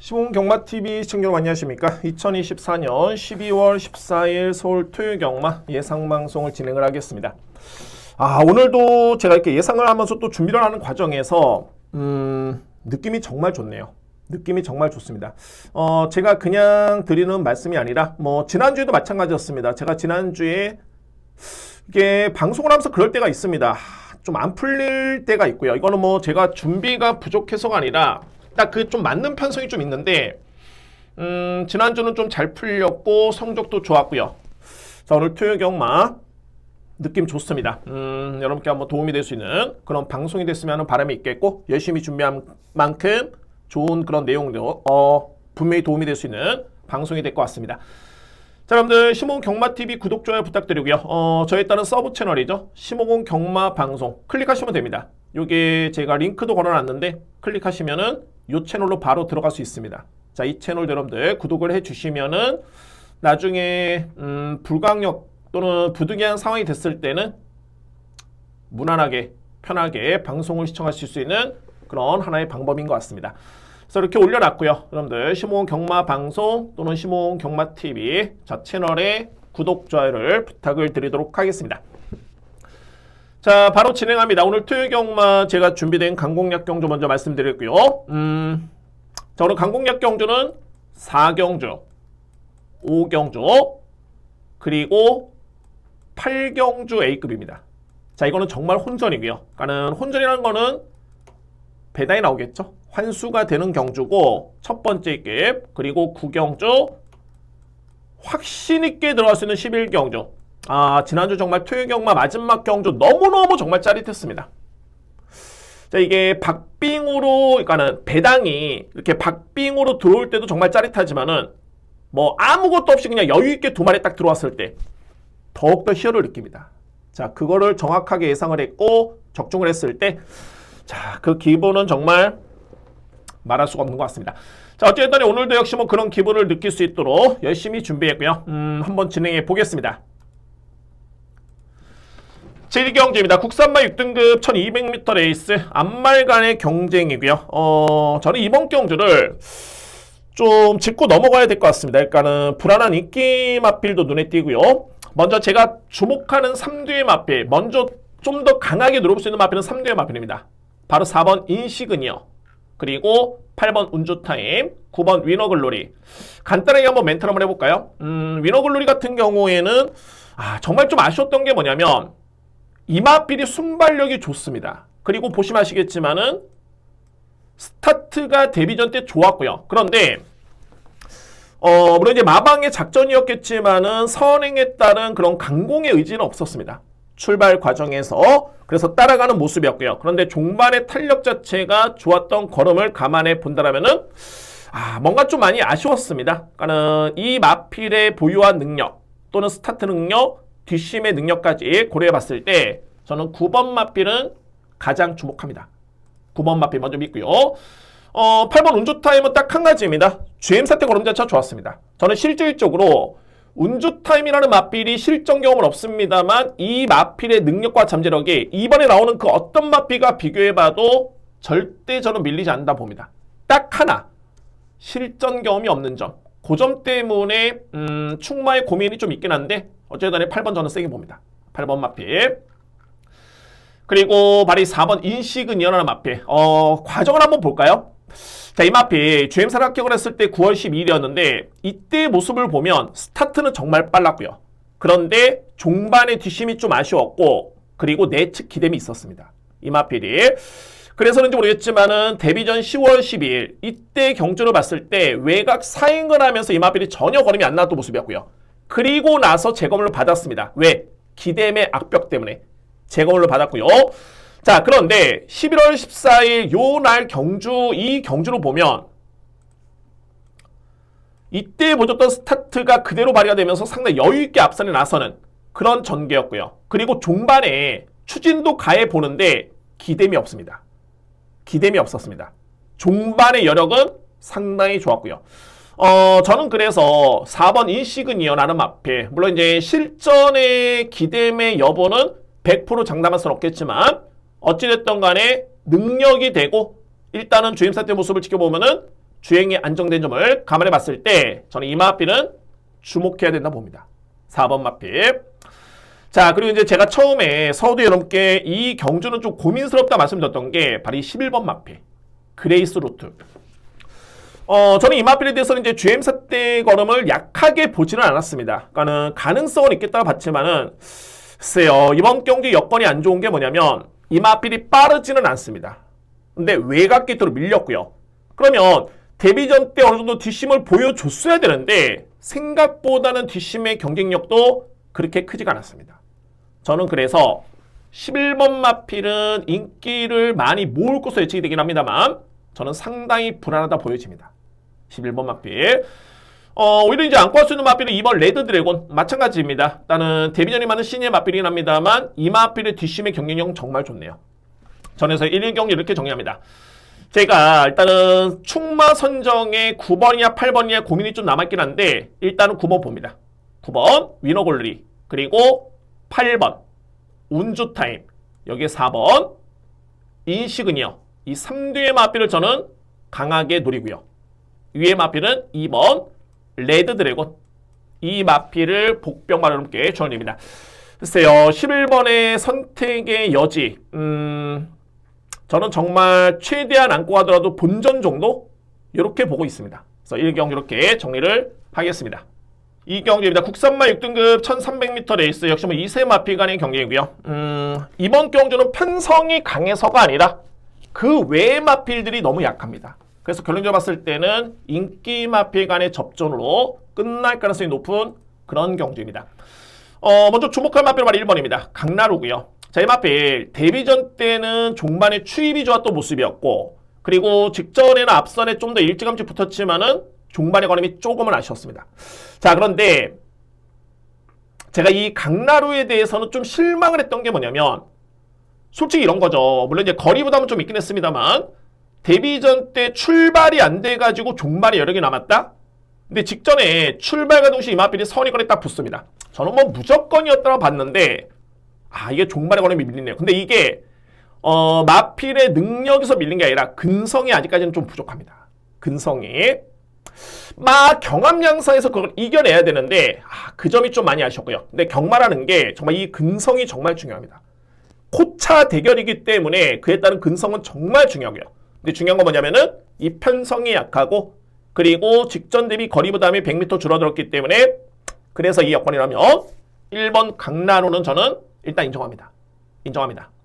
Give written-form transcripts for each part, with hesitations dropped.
시공 경마TV 시청자 여러분 안녕하십니까? 2024년 12월 14일 서울 토요경마 예상방송을 진행을 하겠습니다. 오늘도 제가 이렇게 예상을 하면서 또 준비를 하는 과정에서 느낌이 정말 좋네요. 느낌이 정말 좋습니다. 제가 그냥 드리는 말씀이 아니라 지난주에도 마찬가지였습니다. 제가 지난주에 이게 방송을 하면서 그럴 때가 있습니다. 좀 안 풀릴 때가 있고요. 이거는 제가 준비가 부족해서가 아니라 딱 그 좀 맞는 편성이 좀 있는데 지난주는 좀 잘 풀렸고 성적도 좋았고요. 자, 오늘 토요경마 느낌 좋습니다. 여러분께 한번 도움이 될 수 있는 그런 방송이 됐으면 하는 바람이 있겠고, 열심히 준비한 만큼 좋은 그런 내용도 분명히 도움이 될 수 있는 방송이 될 것 같습니다. 자, 여러분들 시모공 경마TV 구독, 좋아요 부탁드리고요. 저에 따른 서브 채널이죠. 시모공 경마 방송 클릭하시면 됩니다. 요게 제가 링크도 걸어놨는데 클릭하시면은 요 채널로 바로 들어갈 수 있습니다. 자, 이 채널 여러분들 구독을 해주시면은 나중에 불강력 또는 부득이한 상황이 됐을 때는 무난하게 편하게 방송을 시청하실 수 있는 그런 하나의 방법인 것 같습니다. 그래서 이렇게 올려놨고요. 여러분들 시모공 경마 방송 또는 시모공 경마TV 자 채널에 구독, 좋아요를 부탁을 드리도록 하겠습니다. 자, 바로 진행합니다. 오늘 토요경마 제가 준비된 강공약 경주 먼저 말씀드렸고요. 자, 오늘 강공약 경주는 4경주, 5경주, 그리고 8경주 A급입니다. 자, 이거는 정말 혼전이고요. 그러니까는 혼전이라는 거는 배당이 나오겠죠. 환수가 되는 경주고 첫 번째 급, 그리고 9경주, 확신 있게 들어갈 수 있는 11경주. 지난주 정말 토요경마 마지막 경주 너무너무 정말 짜릿했습니다. 자, 이게 박빙으로, 그러니까는 배당이 이렇게 박빙으로 들어올 때도 정말 짜릿하지만은 아무것도 없이 그냥 여유있게 두 마리 딱 들어왔을 때 더욱더 희열을 느낍니다. 자, 그거를 정확하게 예상을 했고 적중을 했을 때 자, 그 기분은 정말 말할 수가 없는 것 같습니다. 자, 어쨌든 오늘도 역시 그런 기분을 느낄 수 있도록 열심히 준비했고요. 한번 진행해 보겠습니다. 제1경주입니다. 국산마 6등급 1200m 레이스 앞말간의 경쟁이고요. 저는 이번 경주를 좀 짚고 넘어가야 될 것 같습니다. 그러니까는 불안한 인기 마필도 눈에 띄고요. 먼저 제가 주목하는 3두의 마필, 먼저 좀 더 강하게 누려볼 수 있는 마필은 3두의 마필입니다. 바로 4번 인시그니어, 그리고 8번 운주타임, 9번 위너글로리. 간단하게 한번 멘트를 한번 해볼까요? 위너글로리 같은 경우에는 정말 좀 아쉬웠던 게 뭐냐면 이 마필이 순발력이 좋습니다. 그리고 보시면 아시겠지만은 스타트가 데뷔전 때 좋았고요. 그런데 물론 이제 마방의 작전이었겠지만은 선행에 따른 그런 강공의 의지는 없었습니다. 출발 과정에서 그래서 따라가는 모습이었고요. 그런데 종반의 탄력 자체가 좋았던 걸음을 감안해 본다라면은 뭔가 좀 많이 아쉬웠습니다. 그러니까는 이 마필의 보유한 능력 또는 스타트 능력, 뒷심의 능력까지 고려해 봤을 때 저는 9번 마필은 가장 주목합니다. 9번 마필 먼저 믿고요. 8번 운주타임은 딱 한 가지입니다. GM사태 걸음 자체가 좋았습니다. 저는 실질적으로 운주타임이라는 마필이 실전 경험은 없습니다만 이 마필의 능력과 잠재력이 이번에 나오는 그 어떤 마필과 비교해봐도 절대 저는 밀리지 않는다 봅니다. 딱 하나, 실전 경험이 없는 점. 그 점 때문에 충마의 고민이 좀 있긴 한데 어쨌든 8번 저는 세게 봅니다. 8번 마필. 그리고 바로 4번 인시그니어라는 마필. 과정을 한번 볼까요? 자, 이 마필 GM사를 합격을 했을 때 9월 12일이었는데 이때의 모습을 보면 스타트는 정말 빨랐고요. 그런데 종반의 뒷심이 좀 아쉬웠고 그리고 내측 기댐이 있었습니다. 이 마필이. 그래서 그런지 모르겠지만은 데뷔전 10월 12일 이때 경주를 봤을 때 외곽 사행을 하면서 이 마필이 전혀 걸음이 안 나왔던 모습이었고요. 그리고 나서 재검을 받았습니다. 왜? 기댐의 악벽 때문에 재검을 받았고요. 자, 그런데 11월 14일 요 날 경주, 이 경주를 보면 이때 보여줬던 스타트가 그대로 발휘가 되면서 상당히 여유있게 앞선에 나서는 그런 전개였고요. 그리고 종반에 추진도 가해 보는데 기댐이 없습니다. 기댐이 없었습니다. 종반의 여력은 상당히 좋았고요. 저는 그래서 4번 인시그니어라는 마필, 물론 이제 실전의 기댐의 여부는 100% 장담할 수는 없겠지만 어찌됐든 간에 능력이 되고 일단은 주임사 때 모습을 지켜보면은 주행이 안정된 점을 감안해 봤을 때 저는 이 마필은 주목해야 된다 봅니다. 4번 마필. 자, 그리고 이제 제가 처음에 서두 여러분께 이 경주는 좀 고민스럽다 말씀드렸던 게 바로 이 11번 마필. 그레이스 루트. 저는 이 마필에 대해서는 이제 GM사 때 걸음을 약하게 보지는 않았습니다. 그러니까는 가능성은 있겠다고 봤지만은, 글쎄요, 이번 경기 여건이 안 좋은 게 뭐냐면, 이 마필이 빠르지는 않습니다. 근데 외곽 게이트로 밀렸고요. 그러면 데뷔전 때 어느 정도 뒷심을 보여줬어야 되는데, 생각보다는 뒷심의 경쟁력도 그렇게 크지가 않았습니다. 저는 그래서 11번 마필은 인기를 많이 모을 것으로 예측이 되긴 합니다만, 저는 상당히 불안하다 보여집니다. 11번 마필. 오히려 이제 안고 할 수 있는 마필은 2번 레드 드래곤 마찬가지입니다. 일단은 데뷔전이 많은 시니의 마필이긴 합니다만 이 마필의 뒷심의 경쟁력 정말 좋네요. 전에서 1일 경기 이렇게 정리합니다. 제가 일단은 충마 선정에 9번이냐 8번이냐 고민이 좀 남았긴 한데 일단은 9번 봅니다. 9번 위너골리 그리고 8번 운주타임 여기에 4번 인시그니어 이 3뒤의 마필을 저는 강하게 노리고요. 위의 마필은 2번 레드 드래곤 이 마필을 복병 여러분께 전해드립니다. 글쎄요 11번의 선택의 여지 저는 정말 최대한 안고 가더라도 본전 정도 이렇게 보고 있습니다. 그래서 1경기 이렇게 정리를 하겠습니다. 2경기입니다. 국산마 6등급 1300m 레이스 역시 뭐 2세 마필 간의 경기이고요. 이번 경주는 편성이 강해서가 아니라 그 외의 마필들이 너무 약합니다. 그래서 결론적으로 봤을 때는 인기 마필 간의 접전으로 끝날 가능성이 높은 그런 경주입니다. 먼저 주목할 마필은 바로 1번입니다. 강나루고요. 자, 이 마필 데뷔전 때는 종반에 추입이 좋았던 모습이었고 그리고 직전에는 앞선에 좀 더 일찌감치 붙었지만은 종반의 걸음이 조금은 아쉬웠습니다. 자, 그런데 제가 이 강나루에 대해서는 좀 실망을 했던 게 뭐냐면 솔직히 이런 거죠. 물론 이제 거리 부담은 좀 있긴 했습니다만 데뷔전 때 출발이 안 돼가지고 종반이 여러 개 남았다? 근데 직전에 출발과 동시에 이 마필이 선의권에 딱 붙습니다. 저는 뭐 무조건이었다고 봤는데 이게 종반의 걸음이 밀리네요. 근데 이게 마필의 능력에서 밀린 게 아니라 근성이 아직까지는 좀 부족합니다. 근성이 경합 양상에서 그걸 이겨내야 되는데 그 점이 좀 많이 아쉬웠고요. 근데 경마라는 게 정말 이 근성이 정말 중요합니다. 코차 대결이기 때문에 그에 따른 근성은 정말 중요하고요. 근데 중요한 건 뭐냐면은 이 편성이 약하고 그리고 직전 대비 거리 부담이 100m 줄어들었기 때문에 그래서 이 여건이라면 1번 강나루는 저는 일단 인정합니다.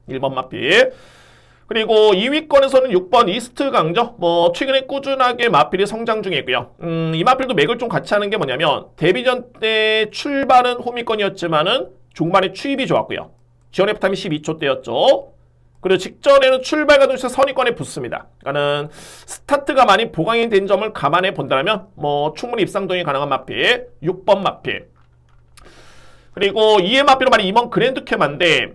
1번 마필. 그리고 2위권에서는 6번 이스트 강저 최근에 꾸준하게 마필이 성장 중에 있고요. 이 마필도 맥을 좀 같이 하는 게 뭐냐면 데뷔전 때 출발은 호미권이었지만은 중반에 추입이 좋았고요. 지원 F타임이 12초 대였죠. 그리고 직전에는 출발과 동시에 선의권에 붙습니다. 그러니까는 스타트가 많이 보강이 된 점을 감안해 본다면 충분히 입상동이 가능한 마필 6번 마필. 그리고 2의 마필은 바로 2번 그랜드 캐마인데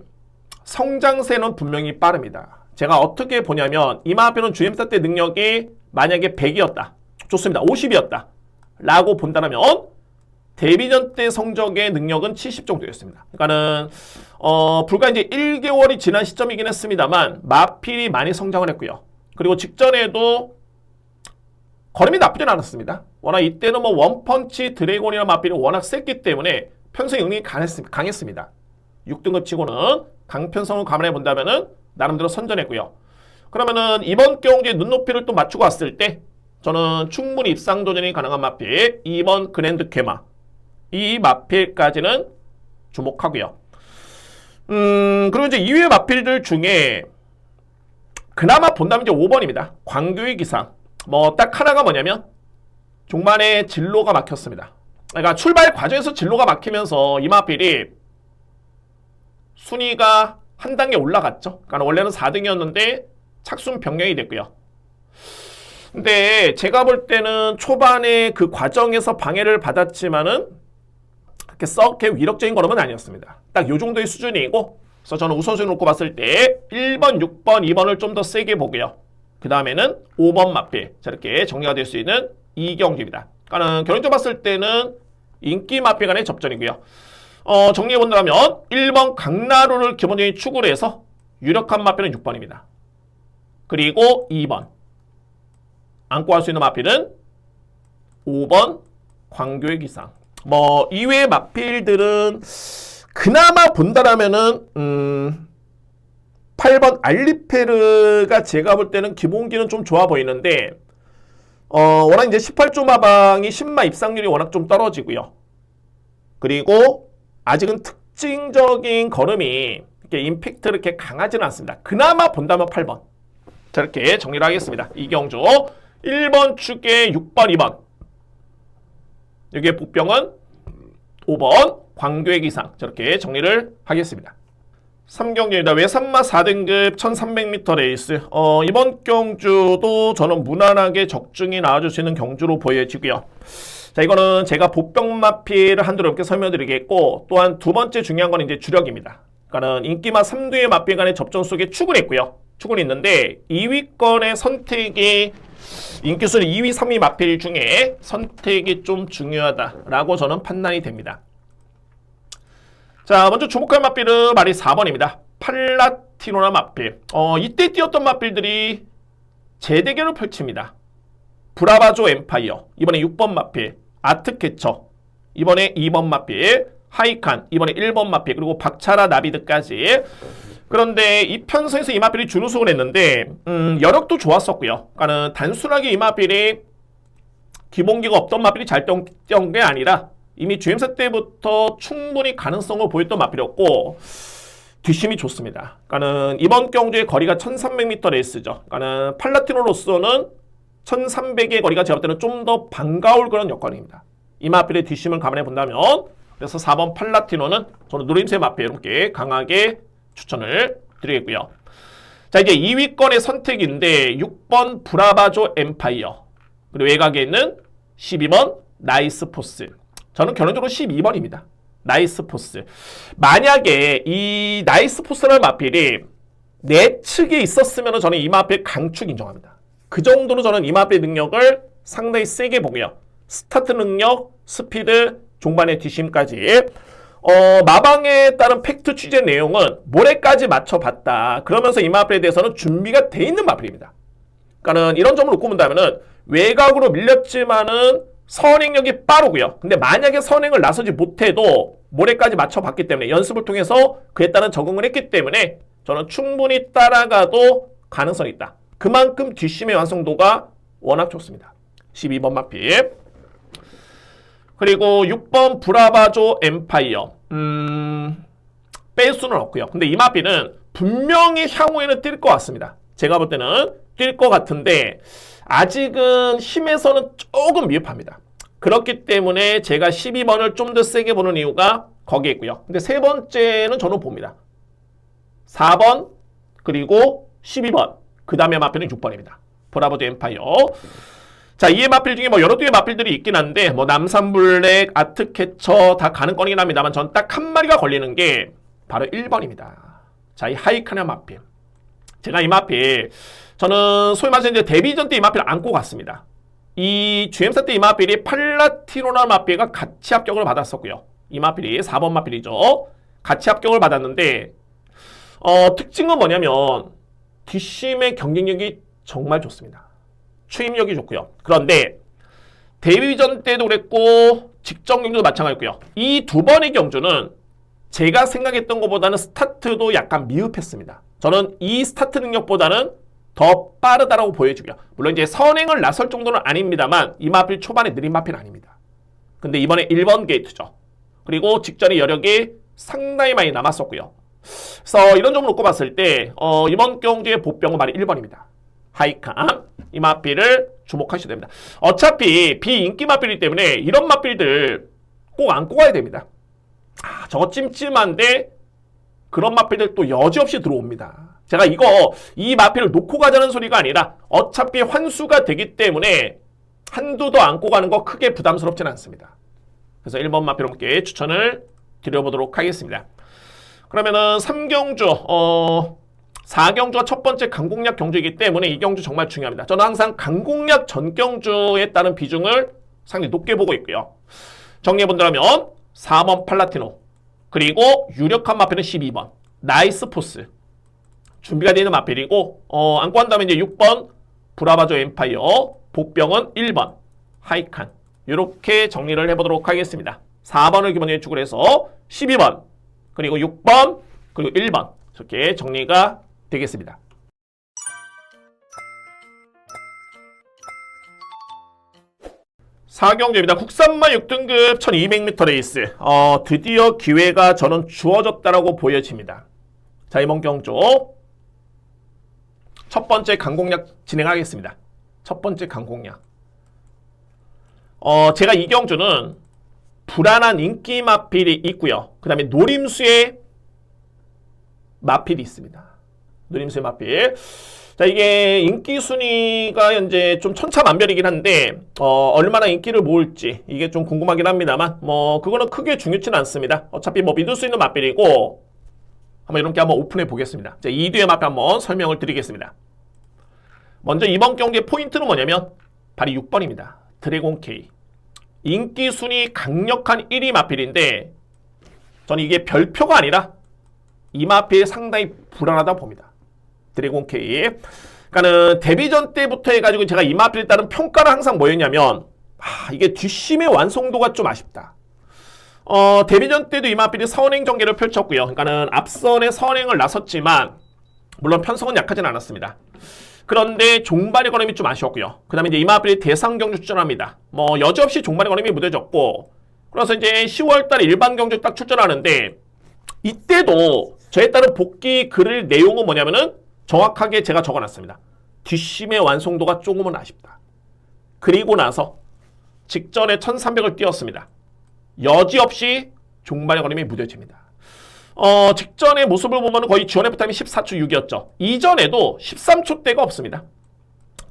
성장세는 분명히 빠릅니다. 제가 어떻게 보냐면 이 마필은 GM사 때 능력이 만약에 100이었다. 좋습니다. 50이었다. 라고 본다면 데뷔전 때 성적의 능력은 70 정도였습니다. 그러니까는 불과 이제 1개월이 지난 시점이긴 했습니다만 마필이 많이 성장을 했고요. 그리고 직전에도 걸음이 나쁘진 않았습니다. 워낙 이때는 원펀치 드래곤이나 마필이 워낙 셌기 때문에 편성이 응력이 강했습니다. 6등급 치고는 강편성을 감안해 본다면은 나름대로 선전했고요. 그러면은 이번 경기에 눈높이를 또 맞추고 왔을 때 저는 충분히 입상 도전이 가능한 마필 2번 그랜드 캐마 이 마필까지는 주목하고요. 그리고 이제 2위의 마필들 중에 그나마 본다면 이제 5번입니다. 광교의 기상. 딱 하나가 뭐냐면 종반에 진로가 막혔습니다. 그러니까 출발 과정에서 진로가 막히면서 이 마필이 순위가 한 단계 올라갔죠. 그러니까 원래는 4등이었는데 착순 변경이 됐고요. 근데 제가 볼 때는 초반에 그 과정에서 방해를 받았지만은 그렇게 썩 위력적인 걸음은 아니었습니다. 딱 요 정도의 수준이고 그래서 저는 우선순위 놓고 봤을 때 1번, 6번, 2번을 좀 더 세게 보고요. 그 다음에는 5번 마필 저렇게 정리가 될 수 있는 이 경기입니다. 그러니까 결론적으로 봤을 때는 인기 마필 간의 접전이고요. 정리해본다면 1번 강나루를 기본적인 축으로 해서 유력한 마필은 6번입니다. 그리고 2번 안고 할 수 있는 마필은 5번 광교의 기상. 뭐 이외의 마필들은 그나마 본다라면은 8번 알리페르가 제가 볼 때는 기본기는 좀 좋아 보이는데 워낙 이제 18조 마방이 10마 입상률이 워낙 좀 떨어지고요. 그리고 아직은 특징적인 걸음이 이렇게 임팩트를 이렇게 강하지는 않습니다. 그나마 본다면 8번. 자, 이렇게 정리를 하겠습니다. 이경주 1번 축에 6번, 2번. 여기에 복병은 5번 광교의 기상. 저렇게 정리를 하겠습니다. 3경주입니다. 외산마 4등급 1300m 레이스. 이번 경주도 저는 무난하게 적중이 나와줄 수 있는 경주로 보여지고요. 자, 이거는 제가 복병마필을 한두 넘게 설명드리겠고, 또한 두 번째 중요한 건 이제 주력입니다. 그러니까는 인기마 3두의 마필 간의 접전 속에 축은 있고요. 축은 있는데 2위권의 선택이 인기순위 2위, 3위 마필 중에 선택이 좀 중요하다라고 저는 판단이 됩니다. 자, 먼저 주목할 마필은 말이 4번입니다. 팔라티노나 마필. 이때 뛰었던 마필들이 재대결을 펼칩니다. 브라바조 엠파이어, 이번에 6번 마필. 아트캐쳐, 이번에 2번 마필. 하이칸, 이번에 1번 마필. 그리고 박차라 나비드까지. 그런데 이 편성에서 이 마필이 준우승을 했는데 여력도 좋았었고요. 그러니까는 단순하게 이 마필이 기본기가 없던 마필이 잘 뛴 게 아니라 이미 GM사 때부터 충분히 가능성을 보였던 마필이었고 뒷심이 좋습니다. 그러니까는 이번 경주의 거리가 1300m 레이스죠. 그러니까는 팔라티노로서는 1300의 거리가 제가 볼 때는 좀 더 반가울 그런 여건입니다. 이 마필의 뒷심을 감안해 본다면 그래서 4번 팔라티노는 저는 누림새 마필 여러분께 강하게 추천을 드리겠고요. 자, 이제 2위권의 선택인데 6번 브라바조 엠파이어, 그리고 외곽에 있는 12번 나이스 포스. 저는 결론적으로 12번입니다. 나이스 포스. 만약에 이 나이스 포스라는 마필이 내 측에 있었으면 저는 이 마필 강축 인정합니다. 그 정도로 저는 이 마필의 능력을 상당히 세게 보고요. 스타트 능력, 스피드, 종반의 뒷심까지 마방에 따른 팩트 취재 내용은 모레까지 맞춰봤다. 그러면서 이 마필에 대해서는 준비가 돼 있는 마필입니다. 그러니까는 이런 점을 놓고 본다면은 외곽으로 밀렸지만은 선행력이 빠르고요. 근데 만약에 선행을 나서지 못해도 모레까지 맞춰봤기 때문에 연습을 통해서 그에 따른 적응을 했기 때문에 저는 충분히 따라가도 가능성이 있다. 그만큼 뒷심의 완성도가 워낙 좋습니다. 12번 마필. 그리고 6번 브라바조 엠파이어. 뺄 수는 없고요. 근데 이 마필은 분명히 향후에는 뛸 것 같습니다. 제가 볼 때는 뛸 것 같은데 아직은 힘에서는 조금 미흡합니다. 그렇기 때문에 제가 12번을 좀 더 세게 보는 이유가 거기에 있고요. 근데 세 번째는 저는 봅니다. 4번 그리고 12번. 그 다음에 마필은 6번입니다. 브라보드 엠파이어. 자, 이의 마필 중에 뭐 여러 개의 마필들이 있긴 한데 뭐 남산블랙, 아트캐쳐 다 가능권이긴 합니다만 전 딱 한 마리가 걸리는 게 바로 1번입니다. 자, 이 하이카나 마필. 제가 이 마필 저는 소위 말해서 이제 데뷔전 때 이 마필을 안고 갔습니다. 이 GM사 때 이 마필이 팔라티노나 마필과 같이 합격을 받았었고요. 이 마필이 4번 마필이죠. 같이 합격을 받았는데 특징은 뭐냐면 뒷심의 경쟁력이 정말 좋습니다. 추임력이 좋고요. 그런데 데뷔전 때도 그랬고 직전 경주도 마찬가지고요. 이 두 번의 경주는 제가 생각했던 것보다는 스타트도 약간 미흡했습니다. 저는 이 스타트 능력보다는 더 빠르다라고 보여지고요. 물론 이제 선행을 나설 정도는 아닙니다만 이 마필 초반에 느린 마필 아닙니다. 근데 이번에 1번 게이트죠. 그리고 직전에 여력이 상당히 많이 남았었고요. 그래서 이런 점을 놓고 봤을 때 이번 경주의 보병은 바로 1번입니다. 하이캄, 이 마필을 주목하셔야 됩니다. 어차피 비인기 마필이기 때문에 이런 마필들 꼭 안고 가야 됩니다. 저거 찜찜한데 그런 마필들 또 여지없이 들어옵니다. 제가 이 마필을 놓고 가자는 소리가 아니라 어차피 환수가 되기 때문에 한두 더 안고 가는 거 크게 부담스럽지는 않습니다. 그래서 1번 마필 함께 추천을 드려보도록 하겠습니다. 그러면은 3경주, 4경주가 첫 번째 강공략 경주이기 때문에 이 경주 정말 중요합니다. 저는 항상 강공략 전 경주에 따른 비중을 상당히 높게 보고 있고요. 정리해본다면 4번 팔라티노, 그리고 유력한 마필은 12번 나이스 포스 준비가 되는 마필이고 안고 한다면 이제 6번 브라바조 엠파이어, 복병은 1번, 하이칸. 이렇게 정리를 해보도록 하겠습니다. 4번을 기본 예측을 해서 12번, 그리고 6번, 그리고 1번. 이렇게 정리가 되겠습니다. 사경주입니다. 국산마 6등급 1200m 레이스. 드디어 기회가 저는 주어졌다라고 보여집니다. 자, 이번 경주 첫 번째 강공략 진행하겠습니다. 첫 번째 강공략. 제가 이 경주는 불안한 인기 마필이 있고요. 그 다음에 노림수의 마필이 있습니다. 노림수의 마필. 자, 이게 인기 순위가 현재 좀 천차만별이긴 한데 얼마나 인기를 모을지 이게 좀 궁금하긴 합니다만 그거는 크게 중요치는 않습니다. 어차피 믿을 수 있는 마필이고 한번 이렇게 한번 오픈해 보겠습니다. 자, 2뒤의 마필 한번 설명을 드리겠습니다. 먼저 이번 경기의 포인트는 뭐냐면 바로 6번입니다. 드래곤 K. 인기 순위 강력한 1위 마필인데 저는 이게 별표가 아니라 이 마필 상당히 불안하다고 봅니다. 드래곤 K. 그러니까는 데뷔전 때부터 해가지고 제가 이 마필에 따른 평가는 항상 뭐였냐면 이게 뒷심의 완성도가 좀 아쉽다. 데뷔전 때도 이 마필이 선행 전개를 펼쳤고요. 그러니까는 앞선에 선행을 나섰지만 물론 편성은 약하진 않았습니다. 그런데 종발의 걸음이 좀 아쉬웠고요. 그 다음에 이제 이 마필이 대상 경주 출전합니다. 여지없이 종발의 걸음이 무뎌졌고 그래서 이제 10월달에 일반 경주 딱 출전하는데 이때도 저에 따른 복귀 글을 내용은 뭐냐면은 정확하게 제가 적어놨습니다. 뒷심의 완성도가 조금은 아쉽다. 그리고 나서 직전에 1300을 뛰었습니다. 여지없이 종발의 걸음이 무뎌집니다. 직전의 모습을 보면 거의 지원의 타임이 14초 6이었죠. 이전에도 13초대가 없습니다.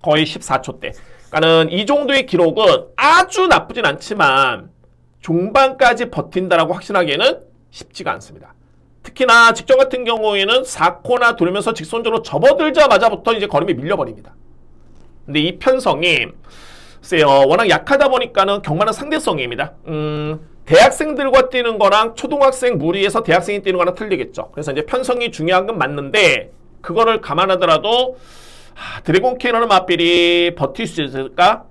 거의 14초대. 그러니까는 이 정도의 기록은 아주 나쁘진 않지만 종반까지 버틴다라고 확신하기에는 쉽지가 않습니다. 특히나 직전 같은 경우에는 4코나 돌면서 직선적으로 접어들자마자부터 이제 걸음이 밀려버립니다. 근데 이 편성이 글쎄요, 워낙 약하다 보니까는 경마는 상대성입니다. 대학생들과 뛰는 거랑 초등학생 무리에서 대학생이 뛰는 거랑 틀리겠죠. 그래서 이제 편성이 중요한 건 맞는데 그거를 감안하더라도 드래곤 K라는 마필이 버틸 수 있을까?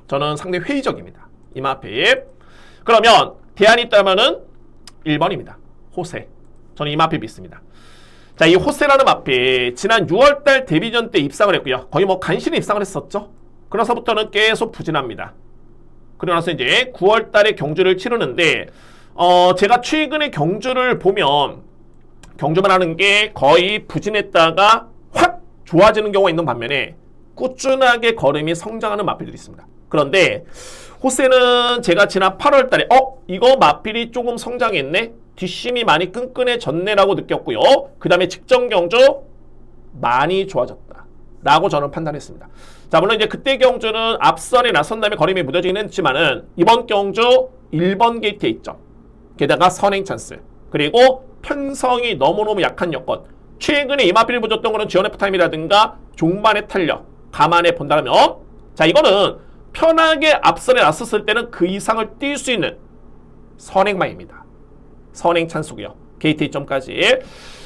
저는 상당히 회의적입니다. 이 마필. 그러면 대안이 있다면은 1번입니다. 호세. 저는 이 마필 믿습니다. 자, 이 호세라는 마필 지난 6월달 데뷔전 때 입상을 했고요. 거의 간신히 입상을 했었죠. 그래서부터는 계속 부진합니다. 그러고 나서 이제 9월달에 경주를 치르는데 제가 최근에 경주를 보면 경주만 하는 게 거의 부진했다가 확 좋아지는 경우가 있는 반면에 꾸준하게 걸음이 성장하는 마필들이 있습니다. 그런데 호세는 제가 지난 8월달에 이거 마필이 조금 성장했네? 뒷심이 많이 끈끈해졌네라고 느꼈고요. 그 다음에 직전 경주 많이 좋아졌다 라고 저는 판단했습니다. 자, 물론 이제 그때 경주는 앞선에 나선 다음에 걸음이 무뎌지긴 했지만은 이번 경주 1번 게이트에 있죠. 게다가 선행 찬스. 그리고 편성이 너무너무 약한 여건. 최근에 이 마필을 보셨던 거는 지원 F타임이라든가 종반의 탄력. 감안해 본다면 자, 이거는 편하게 앞선에 나섰을 때는 그 이상을 뛸 수 있는 선행마입니다. 선행 찬스고요. 게이트 2점까지.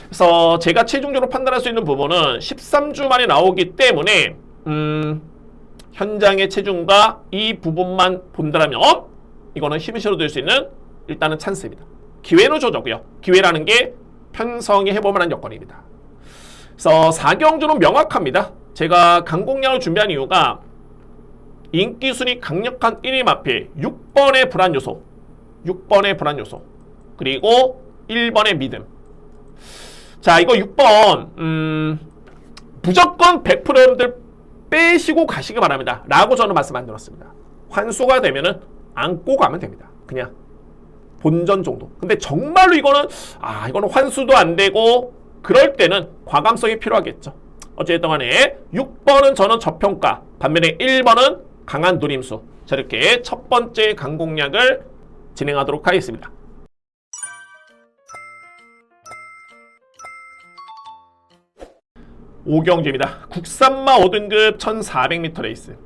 그래서 제가 최종적으로 판단할 수 있는 부분은 13주 만에 나오기 때문에 현장의 체중과 이 부분만 본다면 이거는 힘이 실어둘 수 있는 일단은 찬스입니다. 기회로 줘주고요. 기회라는 게 편성이 해볼 만한 여건입니다. 그래서 4경주는 명확합니다. 제가 강공략을 준비한 이유가 인기 순위 강력한 1위 마필 6번의 불안 요소 6번의 불안 요소 그리고 1번의 믿음. 자, 이거 6번 무조건 100% 여러분들 빼시고 가시기 바랍니다 라고 저는 말씀 안 드렸습니다. 환수가 되면은 안고 가면 됩니다. 그냥 본전 정도. 근데 정말로 이거는 이거는 환수도 안 되고 그럴 때는 과감성이 필요하겠죠. 어쨌든 간에 6번은 저는 저평가, 반면에 1번은 강한 노림수. 자, 이렇게 첫 번째 강공략을 진행하도록 하겠습니다. 오경주입니다. 국산마 5등급 1400m 레이스.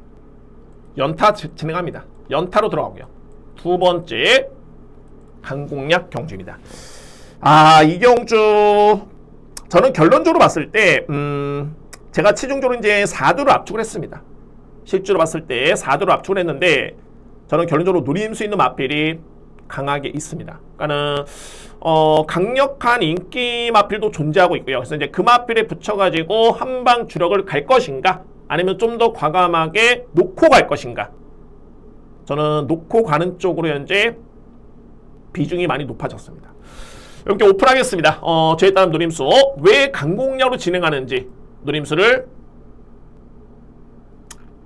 연타 진행합니다. 연타로 들어가고요. 두 번째 강공략 경주입니다. 이 경주 저는 결론적으로 봤을 때 제가 최종적으로 이제 4두를 압축을 했습니다. 실제로 봤을 때 4대로 압축을 했는데 저는 결론적으로 노릴 수 있는 마필이 강하게 있습니다. 그러니까는 강력한 인기 마필도 존재하고 있고요. 그래서 이제 그 마필에 붙여가지고 한방 주력을 갈 것인가, 아니면 좀 더 과감하게 놓고 갈 것인가. 저는 놓고 가는 쪽으로 현재 비중이 많이 높아졌습니다. 이렇게 오픈하겠습니다. 저에 따른 노림수 왜 강공략으로 진행하는지 노림수를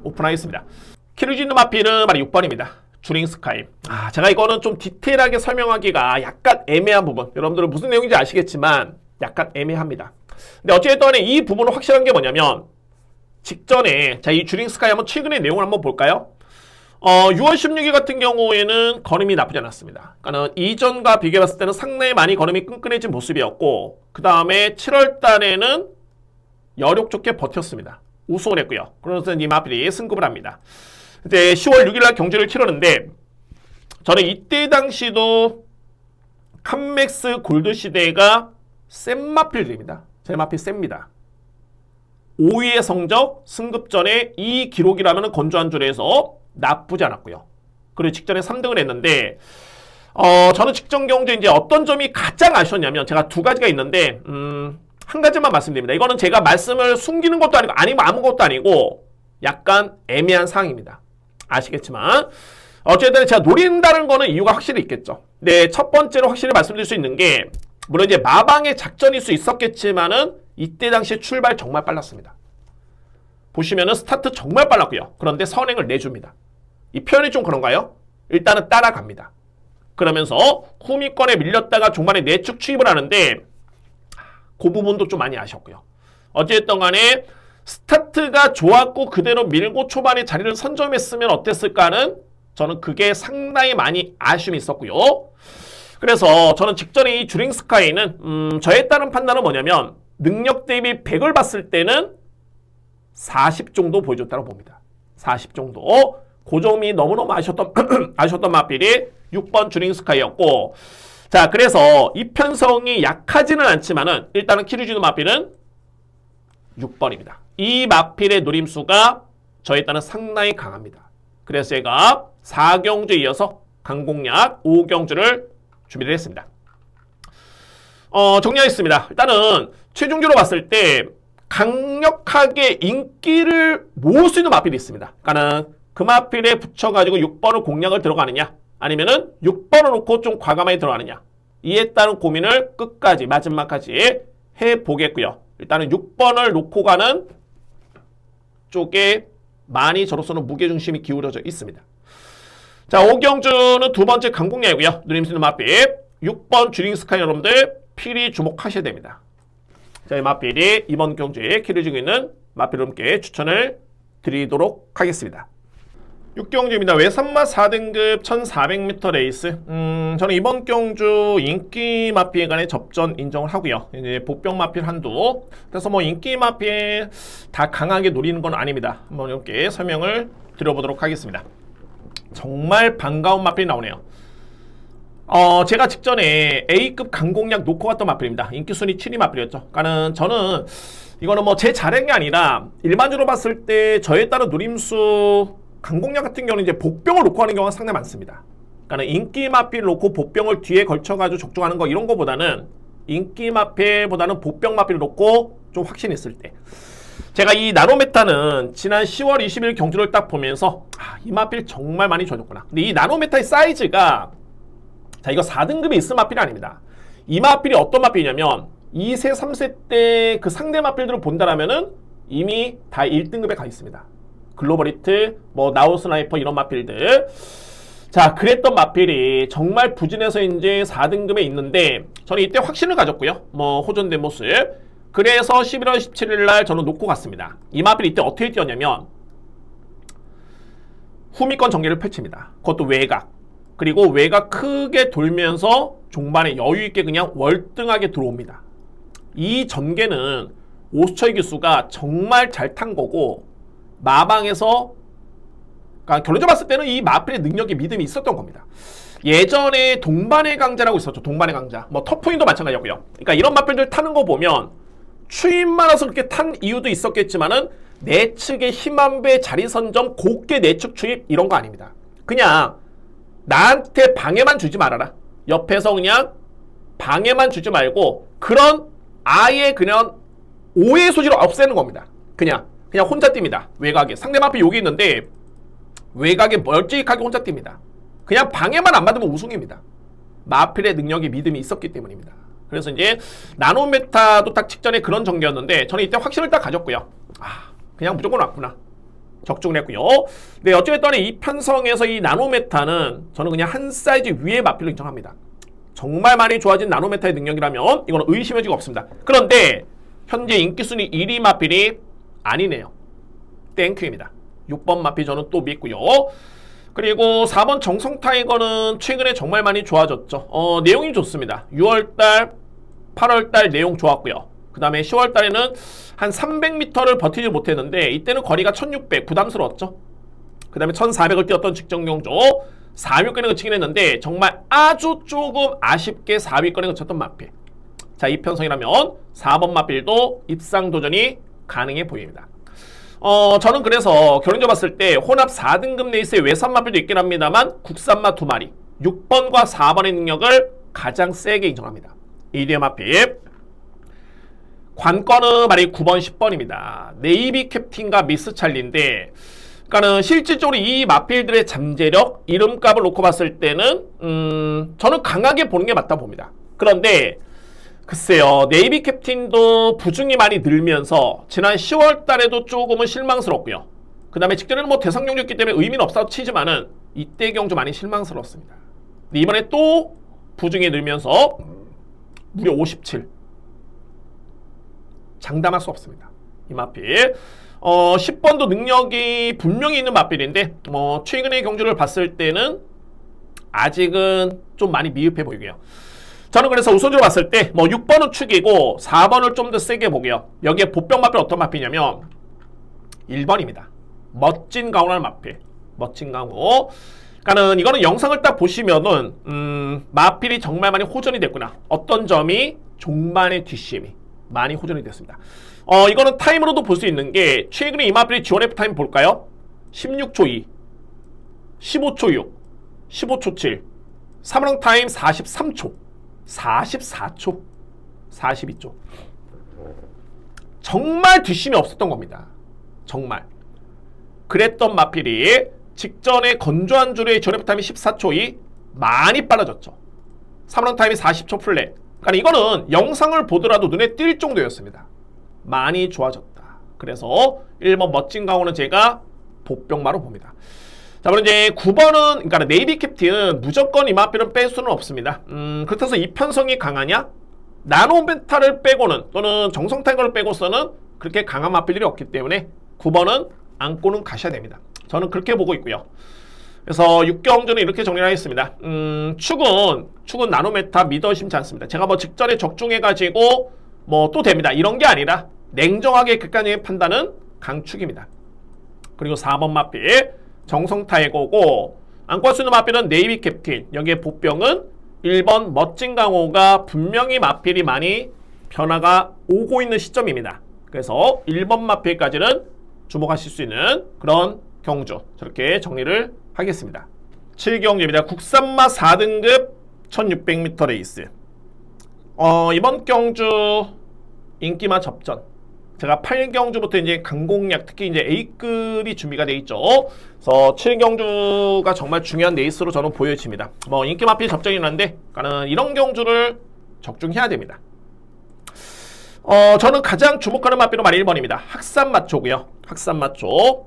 오픈하겠습니다. 키르지누 마필은 바로 6번입니다. 주링 스카이. 제가 이거는 좀 디테일하게 설명하기가 약간 애매한 부분. 여러분들은 무슨 내용인지 아시겠지만 약간 애매합니다. 근데 어쨌든 이 부분은 확실한 게 뭐냐면 직전에 이 주링 스카이 한번 최근의 내용을 한번 볼까요? 6월 16일 같은 경우에는 걸음이 나쁘지 않았습니다. 그러니까 이전과 비교해봤을 때는 상당히 많이 걸음이 끈끈해진 모습이었고, 그 다음에 7월 달에는 여력 좋게 버텼습니다. 우승을 했고요. 그래서 이 마필이 승급을 합니다. 이제 10월 6일날 경주를 치르는데 저는 이때 당시도 칸맥스 골드 시대가 센 마필들입니다. 제 마필 셉니다. 5위의 성적, 승급 전에 이 기록이라면 건조한 줄에서 나쁘지 않았고요. 그리고 직전에 3등을 했는데 저는 직전 경주에 이제 어떤 점이 가장 아쉬웠냐면 제가 두 가지가 있는데 한 가지만 말씀드립니다. 이거는 제가 말씀을 숨기는 것도 아니고 아니면 아무것도 아니고 약간 애매한 사항입니다. 아시겠지만 어쨌든 제가 노린다는 거는 이유가 확실히 있겠죠. 네, 첫 번째로 확실히 말씀드릴 수 있는 게 물론 이제 마방의 작전일 수 있었겠지만은 이때 당시에 출발 정말 빨랐습니다. 보시면은 스타트 정말 빨랐고요. 그런데 선행을 내줍니다. 이 표현이 좀 그런가요? 일단은 따라갑니다. 그러면서 후미권에 밀렸다가 중반에 내축 추입을 하는데 그 부분도 좀 많이 아쉬웠고요. 어쨌든 간에 스타트가 좋았고 그대로 밀고 초반에 자리를 선점했으면 어땠을까는 저는 그게 상당히 많이 아쉬움이 있었고요. 그래서 저는 직전에 이 주링 스카이는 저에 따른 판단은 뭐냐면 능력 대비 100을 봤을 때는 40 정도 보여줬다고 봅니다. 40 정도. 그 점이 너무너무 아쉬웠던 마필이 6번 주링 스카이였고, 자, 그래서 이 편성이 약하지는 않지만은 일단은 키르지누 마필은 6번입니다. 이 마필의 노림수가 저에 따른 상당히 강합니다. 그래서 제가 4경주에 이어서 강공략 5경주를 준비를 했습니다. 정리하겠습니다. 일단은 최종적으로 봤을 때 강력하게 인기를 모을 수 있는 마필이 있습니다. 그러니까는 그 마필에 붙여가지고 6번을 공략을 들어가느냐, 아니면은 6번을 놓고 좀 과감하게 들어가느냐, 이에 따른 고민을 끝까지 마지막까지 해보겠고요. 일단은 6번을 놓고 가는 쪽에 많이 저로서는 무게중심이 기울어져 있습니다. 자, 5경주는 두 번째 강공략이고요. 누림수 있는 마필 6번 주링 스카이 여러분들 필히 주목하셔야 됩니다. 자, 이 마필이 이번 경주에 키를 지고 있는 마필 여러분께 추천을 드리도록 하겠습니다. 6경주입니다. 외산마 4등급 1400m 레이스. 저는 이번 경주 인기 마필 간의 접전 인정을 하고요. 이제 복병 마필 한두. 그래서 뭐 인기 마필 다 강하게 노리는 건 아닙니다. 한번 이렇게 설명을 드려보도록 하겠습니다. 정말 반가운 마필이 나오네요. 제가 직전에 A급 강공략 놓고 갔던 마필입니다. 인기 순위 7위 마필이었죠. 그러니까는 저는 이거는 뭐 제 잘한 게 아니라 일반적으로 봤을 때 저에 따른 노림수 강공략 같은 경우는 이제 복병을 놓고 하는 경우가 상당히 많습니다. 그러니까 인기 마필 놓고 복병을 뒤에 걸쳐가지고 적중하는 거 이런 거보다는 인기 마필보다는 복병 마필을 놓고 좀 확신 있을 때, 제가 이 나노메타는 지난 10월 20일 경주를 딱 보면서 이 마필 정말 많이 좋아졌구나. 근데 이 나노메타의 사이즈가, 자, 이거 4등급에 있을 마필이 아닙니다. 이 마필이 어떤 마필이냐면 2세, 3세 때 그 상대 마필들을 본다라면은 이미 다 1등급에 가 있습니다. 글로벌히트, 뭐 나우 스나이퍼 이런 마필들. 자, 그랬던 마필이 정말 부진해서 이제 4등급에 있는데 저는 이때 확신을 가졌고요. 뭐 호전된 모습. 그래서 11월 17일 날 저는 놓고 갔습니다. 이 마필이 이때 어떻게 뛰었냐면 후미권 전개를 펼칩니다. 그것도 외곽. 그리고 외곽 크게 돌면서 종반에 여유있게 그냥 월등하게 들어옵니다. 이 전개는 오스처이 기수가 정말 잘 탄 거고, 마방에서, 그러니까 결론적으로 봤을 때는 이 마필의 능력에 믿음이 있었던 겁니다. 예전에 동반의 강자라고 있었죠. 동반의 강자. 뭐 터프인도 마찬가지였고요. 그러니까 이런 마필들 타는 거 보면 추임만 와서 그렇게 탄 이유도 있었겠지만은 내측의 힘한 배 자리 선점 곱게 내측 추입 이런 거 아닙니다. 그냥 나한테 방해만 주지 말아라. 옆에서 그냥 방해만 주지 말고 그런 아예 그냥 오해 소지를 없애는 겁니다. 그냥 혼자 뜁니다. 외곽에 상대방 앞에 여기 있는데 외곽에 멀찍하게 혼자 뜁니다. 그냥 방해만 안 받으면 우승입니다. 마필의 능력이 믿음이 있었기 때문입니다. 그래서 이제 나노메타도 딱 직전에 그런 전개였는데 저는 이때 확신을 딱 가졌고요. 그냥 무조건 왔구나. 적중을 했고요. 네, 어쨌든 이 편성에서 이 나노메타는 저는 그냥 한 사이즈 위의 마필로 인정합니다. 정말 많이 좋아진 나노메타의 능력이라면 이거는 의심의 여지가 없습니다. 그런데 현재 인기순위 1위 마필이 아니네요. 땡큐입니다. 6번 마필 저는 또 믿고요. 그리고 4번 정성 타이거는 최근에 정말 많이 좋아졌죠. 내용이 좋습니다. 6월달, 8월달 내용 좋았고요. 그 다음에 10월달에는 한 300m를 버티지 못했는데 이때는 거리가 1600 부담스러웠죠. 그 다음에 1400을 뛰었던 직전 경주 4위권에 그치긴 했는데 정말 아주 조금 아쉽게 4위권에 그쳤던 마필. 자, 이 편성이라면 4번 마필도 입상 도전이 가능해 보입니다. 저는 그래서 결론적으로 봤을 때 혼합 4등급 레이스의 외산 마필도 있긴 합니다만 국산마 2마리 6번과 4번의 능력을 가장 세게 인정합니다. 2위의 마필 관건은 말이 9번, 10번입니다. 네이비 캡틴과 미스 찰리인데 그러니까는 실질적으로 이 마필들의 잠재력, 이름값을 놓고 봤을 때는 저는 강하게 보는 게 맞다 봅니다. 그런데 글쎄요, 네이비 캡틴도 부중이 많이 늘면서 지난 10월 달에도 조금은 실망스럽고요. 그 다음에 직전에는 뭐 대상 경주였기 때문에 의미는 없다고 치지만은 이때 경주 많이 실망스럽습니다. 근데 이번에 또 부중이 늘면서 무려 57. 장담할 수 없습니다. 이 마필. 10번도 능력이 분명히 있는 마필인데 최근의 경주를 봤을 때는 아직은 좀 많이 미흡해 보이고요. 저는 그래서 우선적으로 봤을 때 6번은 축이고 4번을 좀 더 세게 보게요. 여기에 보병 마필 어떤 마필이냐면 1번입니다. 멋진 강호라는 마필. 멋진 강호. 그러니까는 이거는 영상을 딱 보시면은 마필이 정말 많이 호전이 됐구나. 어떤 점이 종반의 DCM이 많이 호전이 됐습니다. 이거는 타임으로도 볼 수 있는 게 최근에 이 마필이 지원F 타임 볼까요? 16초 2, 15초 6, 15초 7, 3랑 타임 43초, 44초, 42초. 정말 뒷심이 없었던 겁니다. 정말. 그랬던 마필이 직전에 건조한 줄의 지원F 타임이 14초 2 많이 빨라졌죠. 3랑 타임이 40초 플랫. 그러니까 이거는 영상을 보더라도 눈에 띌 정도였습니다. 많이 좋아졌다. 그래서 1번 멋진 강호는 제가 보병마로 봅니다. 자, 그럼 이제 9번은 그러니까 네이비 캡틴은 무조건 이 마필은 뺄 수는 없습니다. 그렇다고 해서 이 편성이 강하냐? 나노메타를 빼고는 또는 정성 타이거를 빼고서는 그렇게 강한 마필들이 없기 때문에 9번은 안고는 가셔야 됩니다. 저는 그렇게 보고 있고요. 그래서 6경주는 이렇게 정리를 하겠습니다. 축은 나노메타 믿어 의심치 않습니다. 제가 뭐 직전에 적중해가지고 뭐 또 됩니다. 이런 게 아니라 냉정하게 객관적인 판단은 강축입니다. 그리고 4번 마필 정성 타이거고 안고 할 수 있는 마필은 네이비 캡틴. 여기에 보병은 1번 멋진 강호가 분명히 마필이 많이 변화가 오고 있는 시점입니다. 그래서 1번 마필까지는 주목하실 수 있는 그런 경주. 저렇게 정리를 하겠습니다. 7경주입니다. 국산마 4등급 1600m 레이스. 이번 경주 인기마 접전. 제가 8경주부터 이제 강공략, 특히 이제 A급이 준비가 되어 있죠. 그래서 7경주가 정말 중요한 레이스로 저는 보여집니다. 인기 마필 접전이 있는데, 그러니까는 이런 경주를 적중해야 됩니다. 저는 가장 주목하는 마필은 1번입니다. 학산마초고요. 학산마초.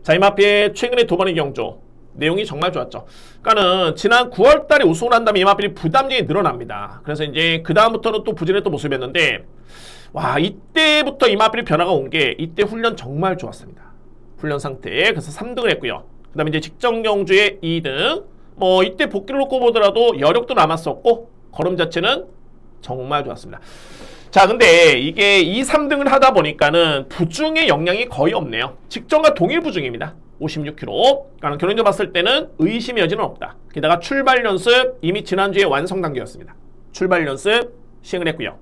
자, 이 마필 최근에 2번의 경주. 내용이 정말 좋았죠. 그러니까는 지난 9월달에 우승을 한 다음에 이 마필이 부담력이 늘어납니다. 그래서 이제 그 다음부터는 또 부진했던 모습이었는데, 와, 이때부터 이 마필이 변화가 온 게 이때 훈련 정말 좋았습니다. 훈련 상태. 그래서 3등을 했고요. 그 다음에 이제 직전 경주에 2등. 이때 복귀를 놓고 보더라도 여력도 남았었고 걸음 자체는 정말 좋았습니다. 자, 근데 이게 2, 3등을 하다 보니까는 부중의 영향이 거의 없네요. 직전과 동일 부중입니다. 56kg. 그러니까 결론적으로 봤을 때는 의심의 여지는 없다. 게다가 출발 연습 이미 지난주에 완성 단계였습니다. 출발 연습 시행을 했고요.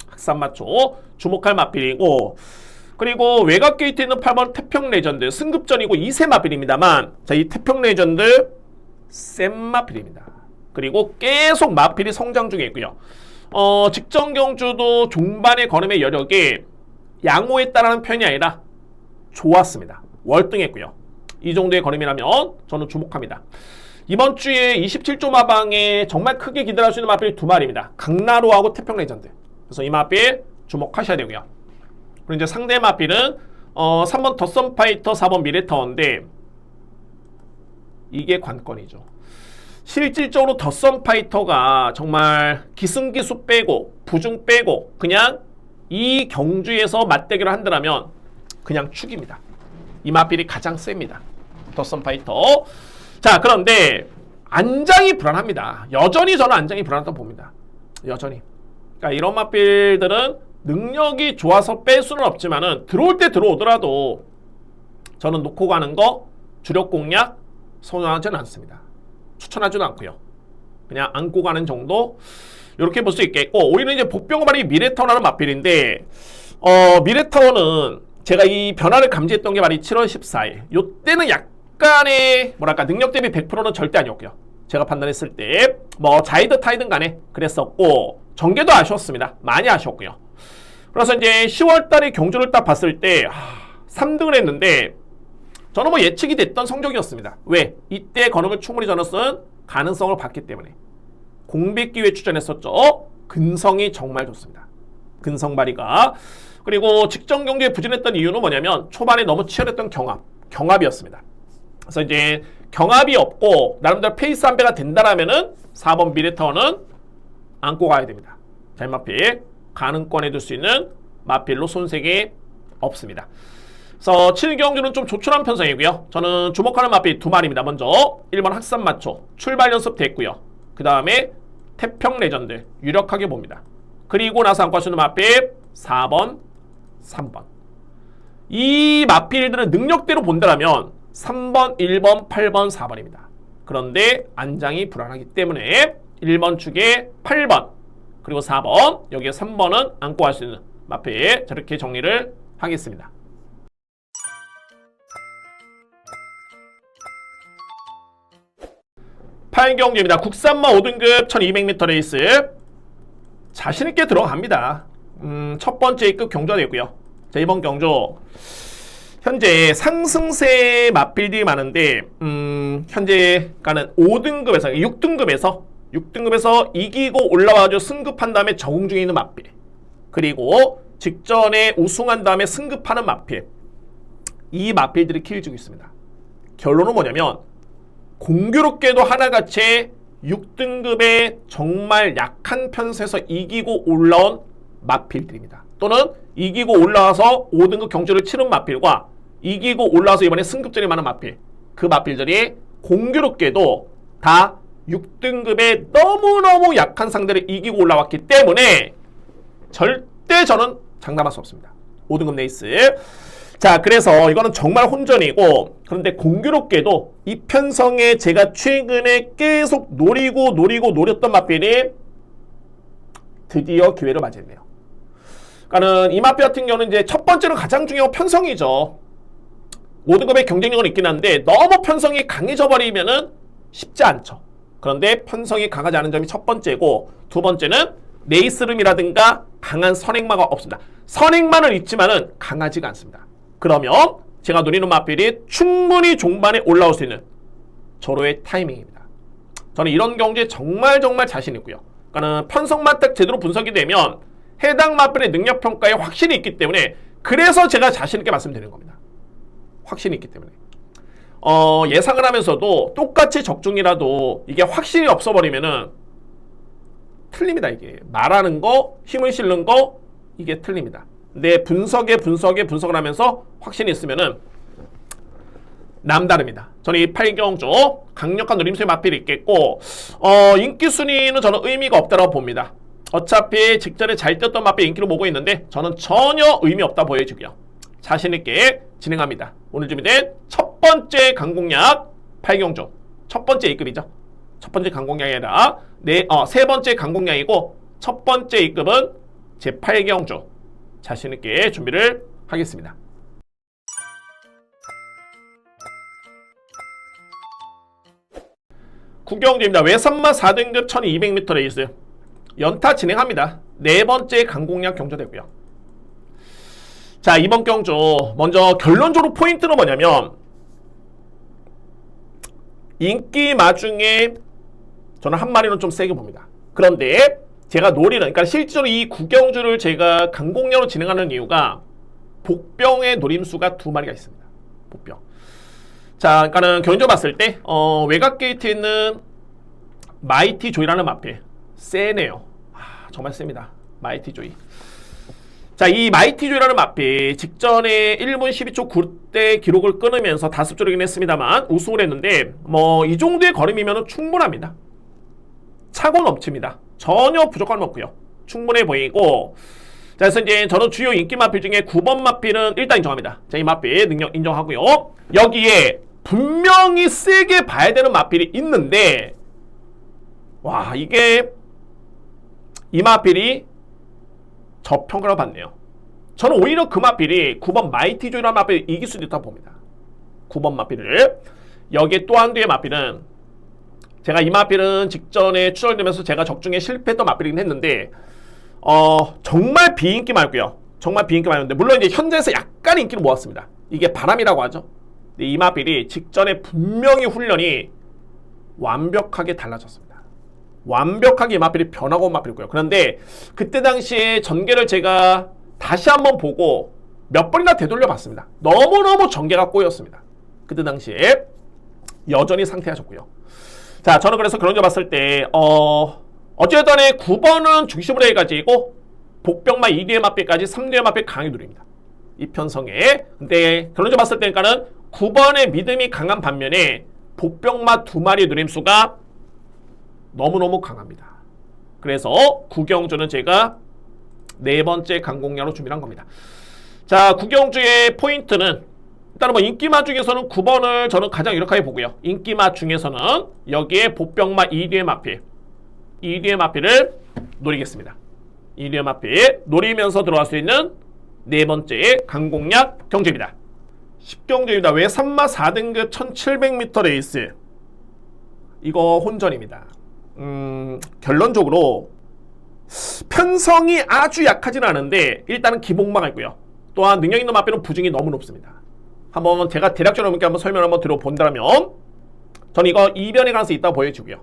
학산마초 주목할 마필이고, 그리고 외곽 게이트에 있는 8번 태평 레전드 승급전이고 2세 마필입니다만 자, 이 태평 레전드 센 마필입니다. 그리고 계속 마필이 성장 중에 있고요. 직전 경주도 종반의 걸음의 여력이 양호했다라는 표현이 아니라 좋았습니다. 월등했고요. 이 정도의 걸음이라면 저는 주목합니다. 이번 주에 27조 마방에 정말 크게 기대할 수 있는 마필이 두 마리입니다. 강나루하고 태평 레전드. 그래서 이 마필 주목하셔야 되고요. 그리고 이제 상대 마필은 3번 더선 파이터, 4번 미래타워인데 이게 관건이죠. 실질적으로 더선 파이터가 정말 기승기수 빼고 부중 빼고 그냥 이 경주에서 맞대결을 한다면 그냥 축입니다. 이 마필이 가장 셉니다. 더선 파이터. 자, 그런데 안장이 불안합니다. 여전히 저는 안장이 불안하다고 봅니다. 여전히. 그러니까 이런 마필들은 능력이 좋아서 뺄 수는 없지만은 들어올 때 들어오더라도 저는 놓고 가는 거 주력 공략 선호하지는 않습니다. 추천하지도 않고요. 그냥 안고 가는 정도 이렇게 볼 수 있겠고 오히려 이제 복병발이 미래타워라는 마필인데 미래타워는 제가 이 변화를 감지했던 게 말이 7월 14일 요때는 약간의 뭐랄까 능력 대비 100%는 절대 아니었고요. 제가 판단했을 때 뭐 자이드 타이든 간에 그랬었고 전개도 아쉬웠습니다. 많이 아쉬웠고요. 그래서 이제 10월달에 경주를 딱 봤을 때 3등을 했는데 저는 뭐 예측이 됐던 성적이었습니다. 왜? 이때 걸음을 충분히 저는 쓴 가능성을 봤기 때문에 공백 기회 추천했었죠. 근성이 정말 좋습니다. 근성 발휘가. 그리고 직전 경기에 부진했던 이유는 뭐냐면 초반에 너무 치열했던 경합이었습니다. 그래서 이제 경합이 없고 나름대로 페이스 한 배가 된다라면은 4번 미래타워는 안고 가야 됩니다. 잘 마필 가능권에 둘 수 있는 마필로 손색이 없습니다. 그래서 7경주는 좀 조촐한 편성이고요. 저는 주목하는 마필 두 마리입니다. 먼저 1번 학산 마초 출발 연습 됐고요. 그 다음에 태평 레전드 유력하게 봅니다. 그리고 나서 안고 할 수 있는 마필 4번, 3번. 이 마필들은 능력대로 본다면 3번, 1번, 8번, 4번입니다. 그런데 안장이 불안하기 때문에 1번 축에 8번 그리고 4번 여기에 3번은 안고 갈 수 있는 마필 저렇게 정리를 하겠습니다. 경주입니다. 국산마 5등급 1200m 레이스 자신있게 들어갑니다. 첫 번째 A급 경주가 되고요. 자, 이번 경주 현재 상승세 마필들이 많은데 현재 가는 5등급에서 6등급에서 이기고 올라와서 승급한 다음에 적응 중에 있는 마필 그리고 직전에 우승한 다음에 승급하는 마필 이 마필들이 키를 주고 있습니다. 결론은 뭐냐면 공교롭게도 하나같이 6등급의 정말 약한 편세에서 이기고 올라온 마필들입니다. 또는 이기고 올라와서 5등급 경주를 치른 마필과 이기고 올라와서 이번에 승급전이 많은 마필 그 마필들이 공교롭게도 다 6등급의 너무너무 약한 상대를 이기고 올라왔기 때문에 절대 저는 장담할 수 없습니다. 5등급 레이스. 자, 그래서 이거는 정말 혼전이고 그런데 공교롭게도 이 편성에 제가 최근에 계속 노렸던 마필이 드디어 기회를 맞이했네요. 그러니까는 이 마필 같은 경우는 이제 첫 번째로 가장 중요한 편성이죠. 5등급의 경쟁력은 있긴 한데 너무 편성이 강해져 버리면은 쉽지 않죠. 그런데 편성이 강하지 않은 점이 첫 번째고 두 번째는 레이스름이라든가 강한 선행마가 없습니다. 선행만은 있지만은 강하지가 않습니다. 그러면 제가 노리는 마필이 충분히 종반에 올라올 수 있는 저로의 타이밍입니다. 저는 이런 경주에 정말 자신 있고요. 그러니까 편성만 딱 제대로 분석이 되면 해당 마필의 능력평가에 확신이 있기 때문에 그래서 제가 자신 있게 말씀드리는 겁니다. 확신이 있기 때문에 예상을 하면서도 똑같이 적중이라도 이게 확실히 없어버리면은 틀립니다. 이게 말하는 거 힘을 실는 거 이게 틀립니다. 근데 분석을 하면서 확신이 있으면은 남다릅니다. 저는 이 8경주 강력한 노림수의 마필이 있겠고 인기 순위는 저는 의미가 없다고 봅니다. 어차피 직전에 잘 뛰었던 마필 인기로 모고 있는데 저는 전혀 의미 없다 보여지고요. 자신있게 진행합니다. 오늘 준비된 첫 번째 강공략 8경주 첫 번째 A급이죠. 첫 번째 강공략이 아니라 세 번째 강공략이고 첫 번째 A급은 제 8경주 자신있게 준비를 하겠습니다. 구경주입니다. 외산마 4등급 1200m 레이스 연타 진행합니다. 네 번째 강공략 경주되고요. 자, 이번 경주 먼저 결론적으로 포인트는 뭐냐면 인기 마중에 저는 한 마리는 좀 세게 봅니다. 그런데 제가 노리는, 그러니까 실제로 이 구경주를 제가 강공략으로 진행하는 이유가 복병의 노림수가 2마리가 있습니다. 복병. 자, 그러니까는 경주를 봤을 때 외곽 게이트에 있는 마이티 조이라는 마필 세네요. 정말 셉니다. 마이티 조이. 자, 이 마이티 조이라는 마필 직전에 1분 12초 9대 기록을 끊으면서 다습조이긴 했습니다만 우승을 했는데 뭐 이 정도의 걸음이면 충분합니다. 차고 넘칩니다. 전혀 부족함 없고요. 충분해 보이고, 자, 그래서 이제 저는 주요 인기 마필 중에 9번 마필은 일단 인정합니다. 자, 이 마필 능력 인정하고요. 여기에 분명히 세게 봐야 되는 마필이 있는데, 와, 이게 이 마필이 저평가를 받네요. 저는 오히려 그 마필이 9번 마이티 조이라는 마필이 이길 수도 있다고 봅니다. 9번 마필을. 여기에 또 한 개의 마필은, 제가 이 마필은 직전에 추월되면서 제가 적중에 실패했던 마필이긴 했는데 정말 비인기 말고요. 정말 비인기 말였는데 물론 이제 현재에서 약간 인기를 모았습니다. 이게 바람이라고 하죠. 근데 이 마필이 직전에 분명히 훈련이 완벽하게 달라졌습니다. 완벽하게 이 마필이 변하고 온 마필이고요. 그런데 그때 당시에 전개를 제가 다시 한번 보고 몇 번이나 되돌려 봤습니다. 너무너무 전개가 꼬였습니다. 그때 당시에 여전히 상태하셨고요. 자, 저는 그래서 그런 점 봤을 때 어쨌든 9번은 중심으로 해가지고 복병마 2뒤의 마필까지 3뒤의 마필 강하게 누립니다. 이 편성에. 근데 그런 점 봤을 때니까는 9번의 믿음이 강한 반면에 복병마 2마리의 누림수가 너무너무 강합니다. 그래서 구경주는 제가 네 번째 강공략으로 준비한 겁니다. 자, 구경주의 포인트는 일단은 뭐 인기마 중에서는 9번을 저는 가장 유력하게 보고요. 인기마 중에서는 여기에 복병마 2뒤의 마필, 2뒤의 마필을 노리겠습니다. 2뒤의 마필 노리면서 들어갈 수 있는 네 번째 강공략 경주입니다. 10경주입니다. 외산마 4등급 1700m 레이스. 이거 혼전입니다. 결론적으로 편성이 아주 약하진 않은데 일단은 기복마가 있고요. 또한 능력 있는 마필은 부중이 너무 높습니다. 한번 제가 대략적으로 한번 설명 한번 들어본다면 저는 이거 이변의 가능성이 있다고 보여지고요.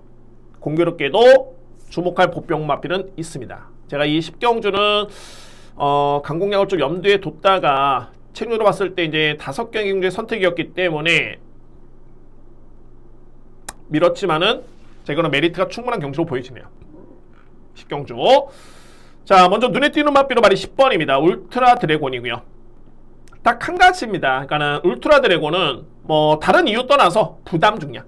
공교롭게도 주목할 복병 마필은 있습니다. 제가 이 10경주는 강공략을 좀 염두에 뒀다가 책으로 봤을 때 이제 5경기 중에 선택이었기 때문에 밀었지만은 제거는 메리트가 충분한 경주로 보여지네요. 10경주. 자, 먼저 눈에 띄는 마필은 말이 10번입니다. 울트라 드래곤이고요. 딱 한 가지입니다. 그러니까는 울트라 드래곤은 뭐 다른 이유 떠나서 부담 중량.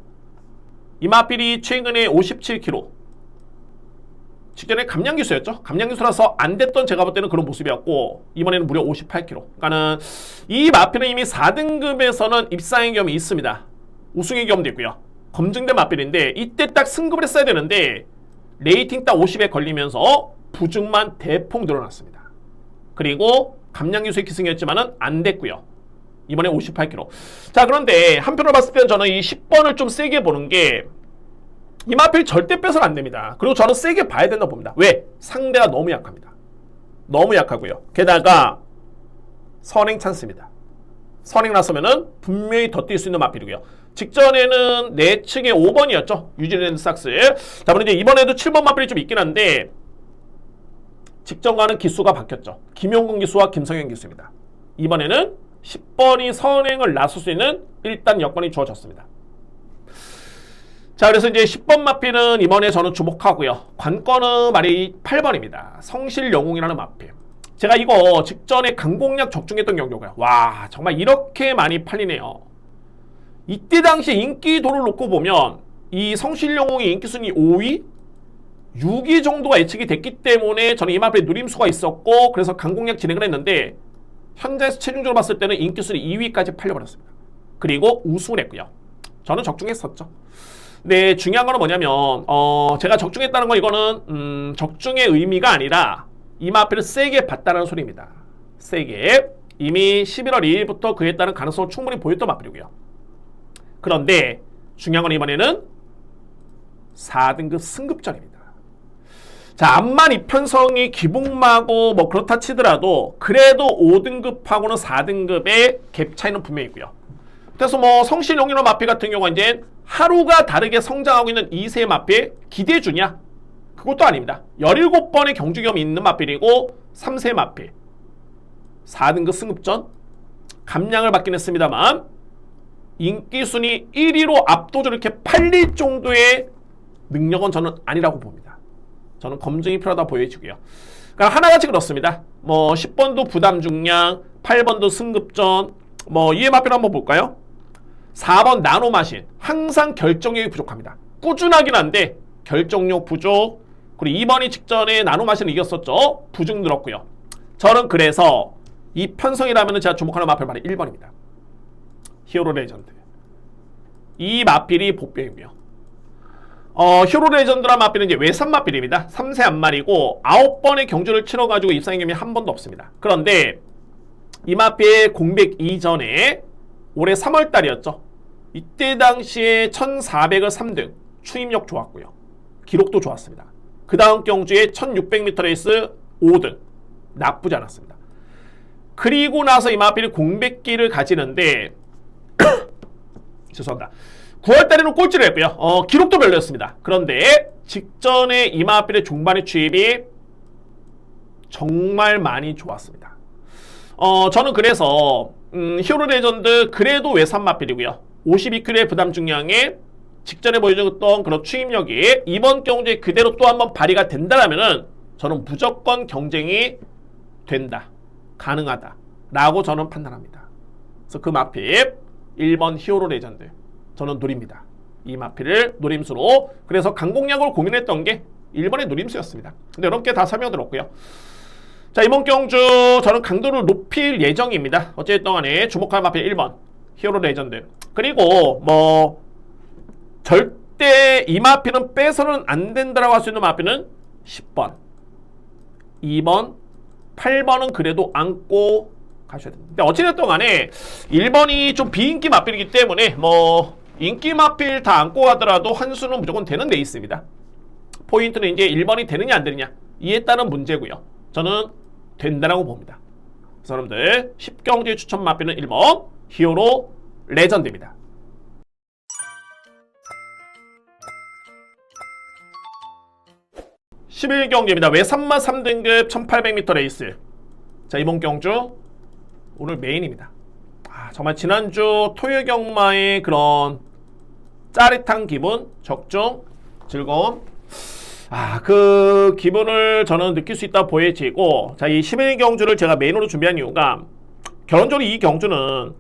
이 마필이 최근에 57kg. 직전에 감량기수였죠. 감량기수라서 안 됐던 제가 볼 때는 그런 모습이었고 이번에는 무려 58kg. 그러니까는 이 마필은 이미 4등급에서는 입상의 경험이 있습니다. 우승의 경험도 있고요. 검증된 마필인데 이때 딱 승급을 했어야 되는데 레이팅 딱 50에 걸리면서 부중만 대폭 늘어났습니다. 그리고 감량기수의 기승이었지만은 안 됐고요. 이번에 58kg. 자, 그런데 한편으로 봤을 때는 저는 이 10번을 좀 세게 보는 게 이 마필 절대 빼서는 안 됩니다. 그리고 저는 세게 봐야 된다고 봅니다. 왜? 상대가 너무 약합니다. 너무 약하고요. 게다가 선행 찬스입니다. 선행 나서면은 분명히 더 뛸 수 있는 마필이고요. 직전에는 내측의 5번이었죠. 뉴질랜드 삭스. 자, 그런데 이번에도 7번 마필이 좀 있긴 한데 직전과는 기수가 바뀌었죠. 김용근 기수와 김성현 기수입니다. 이번에는 10번이 선행을 나설 수 있는 일단 여건이 주어졌습니다. 자, 그래서 이제 10번 마필은 이번에 저는 주목하고요. 관건은 말이 8번입니다. 성실영웅이라는 마필. 제가 이거 직전에 강공략 적중했던 경우고요. 와, 정말 이렇게 많이 팔리네요. 이때 당시 인기도를 놓고 보면 이 성실영웅이 인기순위 5위? 6위 정도가 예측이 됐기 때문에 저는 이 마필에 누림수가 있었고 그래서 강공략 진행을 했는데 현재에서 최종적으로 봤을 때는 인기순위 2위까지 팔려버렸습니다. 그리고 우승을 했고요. 저는 적중했었죠. 근데 중요한 거는 뭐냐면 제가 적중했다는 건 이거는 적중의 의미가 아니라 이 마필을 세게 봤다는 소리입니다. 세게. 이미 11월 2일부터 그에 따른 가능성을 충분히 보였던 마필이고요. 그런데 중요한 건 이번에는 4등급 승급전입니다. 자, 암만 이 편성이 기복마고 뭐 그렇다 치더라도 그래도 5등급하고는 4등급의 갭 차이는 분명히 있고요. 그래서 뭐 성실용인호 마필 같은 경우는 이제 하루가 다르게 성장하고 있는 2세 마필 기대해 주냐? 그것도 아닙니다. 17번의 경주 경험이 있는 마필이고 3세 마필 4등급 승급전 감량을 받긴 했습니다만 인기순위 1위로 압도적으로 이렇게 팔릴 정도의 능력은 저는 아니라고 봅니다. 저는 검증이 필요하다 보여지고요. 그러니까 하나같이 그렇습니다. 뭐 10번도 부담 중량, 8번도 승급전, 뭐 이에 마필 한번 볼까요? 4번 나노마신 항상 결정력이 부족합니다. 꾸준하긴 한데 결정력 부족. 그리고 2번이 직전에 나노마신을 이겼었죠. 부중 늘었고요. 저는 그래서 이 편성이라면 제가 주목하는 마필 바로 1번입니다. 히어로 레전드. 이 마필이 복병이고요. 히어로 레전드란 마필은 이제 외산 마필입니다. 3세 한 마리고 9번의 경주를 치러가지고 입상의 경험이 한 번도 없습니다. 그런데 이 마필 공백 이전에 올해 3월달이었죠. 이때 당시에 1400을 3등, 추임력 좋았고요. 기록도 좋았습니다. 그 다음 경주에 1600m 레이스 5등, 나쁘지 않았습니다. 그리고 나서 이 마필이 공백기를 가지는데 죄송합니다. 9월달에는 꼴찌를 했고요. 기록도 별로였습니다. 그런데 직전에 이 마필의 중반의 추입이 정말 많이 좋았습니다. 저는 그래서 히어로 레전드 그래도 외산 마필이고요. 52kg의 부담 중량에 직전에 보여줬던 그런 추임력이 이번 경주에 그대로 또 한번 발휘가 된다라면은 저는 무조건 경쟁이 된다. 가능하다. 라고 저는 판단합니다. 그래서 그 마필 1번 히어로 레전드 저는 노립니다. 이 마필을 노림수로. 그래서 강공약을 고민했던 게 1번의 노림수였습니다. 근데 여러분께 다 설명드렸고요. 자, 이번 경주 저는 강도를 높일 예정입니다. 어쨌든 간에 주목할 마필 1번 히어로 레전드. 그리고 뭐 절대 이 마필은 빼서는 안 된다라고 할 수 있는 마필은 10번 2번 8번은 그래도 안고 가셔야 됩니다. 근데 어찌됐든 간에 1번이 좀 비인기 마필이기 때문에 뭐 인기 마필 다 안고 가더라도 한 수는 무조건 되는 데 있습니다. 포인트는 이제 1번이 되느냐 안 되느냐 이에 따른 문제고요. 저는 된다라고 봅니다. 그래서 여러분들 10경주의 추천 마필은 1번 히어로 레전드입니다. 11경주입니다. 외산마 3등급 1800m 레이스. 자, 이번 경주 오늘 메인입니다. 정말 지난주 토요경마의 그런 짜릿한 기분, 적중, 즐거움, 그 기분을 저는 느낄 수 있다 보여지고, 자, 이 11경주를 제가 메인으로 준비한 이유가 결론적으로 이 경주는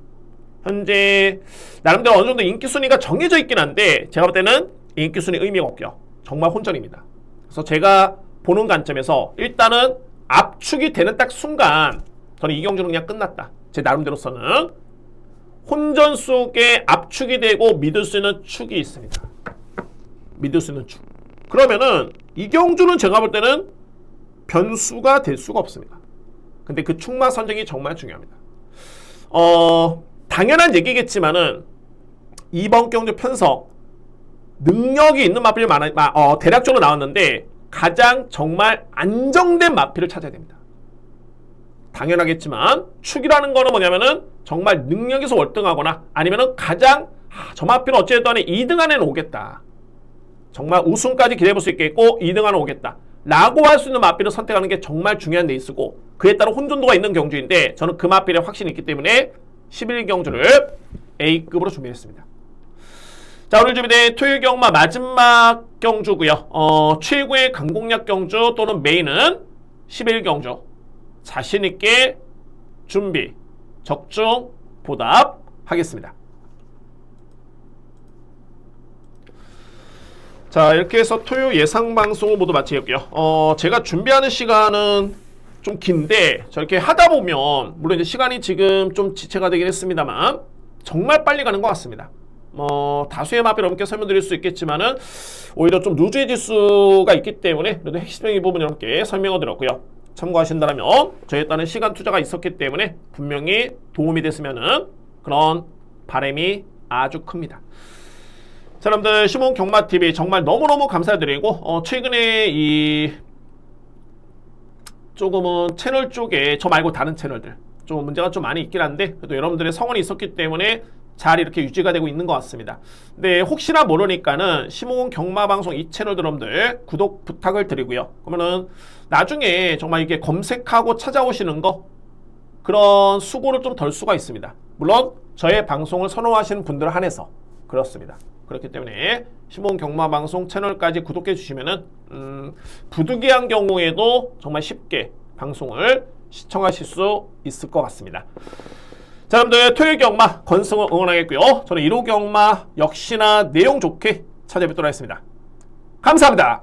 현재 나름대로 어느 정도 인기순위가 정해져 있긴 한데 제가 볼 때는 인기순위 의미가 없고요. 정말 혼전입니다. 그래서 제가 보는 관점에서 일단은 압축이 되는 딱 순간 저는 이 경주는 그냥 끝났다. 제 나름대로서는 혼전 속에 압축이 되고 믿을 수 있는 축이 있습니다. 믿을 수 있는 축. 그러면은 이 경주는 제가 볼 때는 변수가 될 수가 없습니다. 근데 그 축마 선정이 정말 중요합니다. 당연한 얘기겠지만은 이번 경주 편성 능력이 있는 마필이 대략적으로 나왔는데 가장 정말 안정된 마필을 찾아야 됩니다. 당연하겠지만 축이라는 거는 뭐냐면은 정말 능력에서 월등하거나 아니면은 가장 저 마필은 어쨌든 2등 안에는 오겠다. 정말 우승까지 기대해볼 수 있겠고 2등 안에 오겠다. 라고 할 수 있는 마필을 선택하는 게 정말 중요한 데 있고 그에 따른 혼돈도가 있는 경주인데 저는 그 마필에 확신이 있기 때문에 11경주를 A급으로 준비했습니다. 자, 오늘 준비된 토요경마 마지막 경주고요. 최고의 강공략 경주 또는 메인은 11경주. 자신있게 준비, 적중, 보답하겠습니다. 자, 이렇게 해서 토요 예상 방송을 모두 마치겠고요. 제가 준비하는 시간은 좀 긴데 저렇게 하다 보면 물론 이제 시간이 지금 좀 지체가 되긴 했습니다만 정말 빨리 가는 것 같습니다. 다수의 마필 여러분께 설명드릴 수 있겠지만은 오히려 좀 루즈해질 수가 있기 때문에 그래도 핵심적인 부분 여러분께 설명을 드렸고요. 참고하신다면 저에 따른 시간 투자가 있었기 때문에 분명히 도움이 됐으면은 그런 바람이 아주 큽니다. 자, 여러분들 시몬 경마TV 정말 너무너무 감사드리고 최근에 이 조금은 채널 쪽에 저 말고 다른 채널들 좀 문제가 좀 많이 있긴 한데 그래도 여러분들의 성원이 있었기 때문에 잘 이렇게 유지가 되고 있는 것 같습니다. 근데 혹시나 모르니까는 시몬 경마방송 이 채널 여러분들 구독 부탁을 드리고요. 그러면은 나중에 정말 이게 검색하고 찾아오시는 거 그런 수고를 좀 덜 수가 있습니다. 물론 저의 방송을 선호하시는 분들 한해서 그렇습니다. 그렇기 때문에 시몬 경마방송 채널까지 구독해 주시면은 부득이한 경우에도 정말 쉽게 방송을 시청하실 수 있을 것 같습니다. 자, 여러분들 토요일 경마 건승을 응원하겠고요. 저는 1호 경마 역시나 내용 좋게 찾아뵙도록 하겠습니다. 감사합니다.